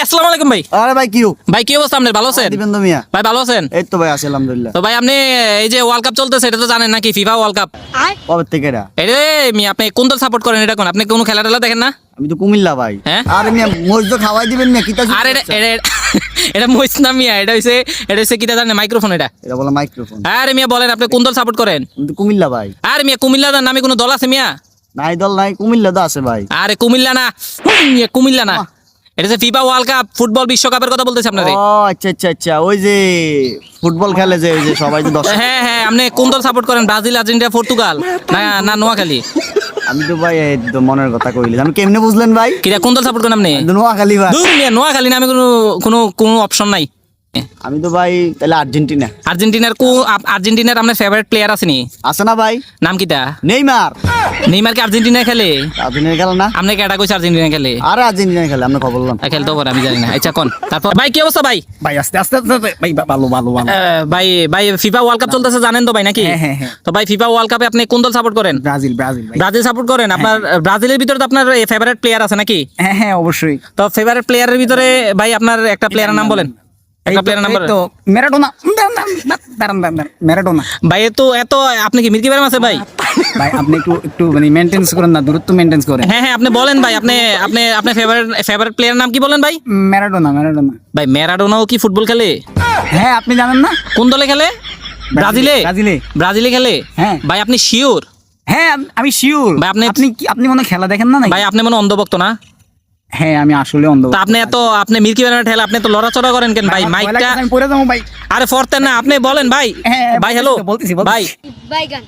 আসসালামু আলাইকুম ভাই। আরে ভাই ভাই কি অবস্থা আপনার? ভালো আছেন? দিবেন তো মিয়া? ভাই ভালো আছেন? এই তো ভাই আছি আলহামদুলিল্লাহ। তো ভাই আপনি এই যে ওয়ার্ল্ড কাপ চলতেছে এটা তো জানেন নাকি, ফিফা ওয়ার্ল্ড কাপ? কবে থেকে এটা? এটা আপনি কোন দল সাপোর্ট করেন এটা কোন? আপনি কোনো খেলা টেলা দেখেন না? আমি তো কুমিল্লা ভাই। হ্যাঁ? আরে মিয়া মসজিদ খাওয়াই দিবেন মিয়া কিতা? আর এটা মইস না মিয়া, এটা হইছে কিটা জানেন? মাইক্রোফোন এটা। এটা বলা মাইক্রোফোন। আরে মিয়া বলেন আপনি কোন দল সাপোর্ট করেন? আমি তো কুমিল্লা ভাই। আরে মিয়া কুমিল্লা নামে কোনো দল আছে মিয়া? নাই দল নাই, কুমিল্লা তো আছে ভাই। আরে কুমিল্লা না, কুমিল্লা না, এটা হচ্ছে ফিফা ওয়ার্ল্ড কাপ, ফুটবল বিশ্বকাপের কথা বলতেছি আপনারে। ও আচ্ছা আচ্ছা আচ্ছা, ওই যে ফুটবল খেলে যে ওই যে সবাই যে দর্শক। হ্যাঁ হ্যাঁ, আপনি কোন দল সাপোর্ট করেন? ব্রাজিল, আর্জেন্টিনা, পর্তুগাল না না নোয়াখালী? আমি তো ভাই একদম মনের কথা কইলি। আমি কেমনে বুঝলেন ভাই? কিরা কোন দল সাপোর্ট করেন আপনি? নোয়াখালী ভাই। দূর মিয়া, নোয়াখালী নামে কোনো অপশন নাই। আমি তো ভাই তাহলে আর্জেন্টিনা। আর্জেন্টিনার আপনার ফেভারিট প্লেয়ার আছে নি? আছে না ভাই? নাম কিটা? নেইমার। নেইমার কি আর্জেন্টিনা খেলে? আর্জেন্টিনা খেলে না? আপনি কেটা কইছে আর্জেন্টিনা খেলে? আরে আর্জেন্টিনা খেলে, আমরা খবর বললাম। খেলতে পারে আমি জানি না। আচ্ছা কোন তারপর ভাই কি অবস্থা ভাই? ভাই আস্তে আস্তে আস্তে ভাই ভালো ভালো ভালো। ভাই ভাই ফিফা ওয়ার্ল্ড কাপ চলতেছে জানেন তো ভাই নাকি? হ্যাঁ, হ্যাঁ। তো ভাই ফিফা ওয়ার্ল্ড কাপে আপনি কোন দল সাপোর্ট করেন? ব্রাজিল ব্রাজিল ভাই। ব্রাজিল সাপোর্ট করেন? আপনার ব্রাজিলের ভিতরে তো আপনার ফেভারিট প্লেয়ার আছে নাকি? হ্যাঁ হ্যাঁ অবশ্যই। তো ফেভারিট প্লেয়ারের ভিতরে ভাই আপনার একটা প্লেয়ারের নাম বলেন। একটা প্লেয়ারের নাম বলেন। তো ম্যারাডোনা। ম্যারাডোনা। ভাই এত আপনি কি মির্কি ব্যারাম আছে ভাই? ভাই আপনি একটু একটু মানে মেইনটেন্স করেন না, দূরত্ব মেইনটেন্স করেন। হ্যাঁ হ্যাঁ, আপনি বলেন ভাই, আপনি ফেভারিট প্লেয়ার নাম কি বলেন ভাই? ম্যারাডোনা। ভাই ম্যারাডোনাও কি ফুটবল খেলে? হ্যাঁ আপনি জানেন না? কোন দলে খেলে? ব্রাজিলে। ব্রাজিলে খেলে? হ্যাঁ। ভাই আপনি শিওর? হ্যাঁ আমি শিওর। ভাই আপনি মনে হয় খেলা দেখেন না নাকি? ভাই আপনি মনে হয় অন্ধভক্ত না? হ্যাঁ আমি আসলে অন্ধ। তা আপনি মির্কি ব্যারামের ঠেলা আপনি তো লড়াচড়া করেন কেন ভাই? মাইকটা আমি পড়ে যাবো ভাই। আরে ফরতেন না, আপনি বলেন ভাই। হ্যাঁ, ভাই হ্যালো বলতেছি। ভাই বাইগান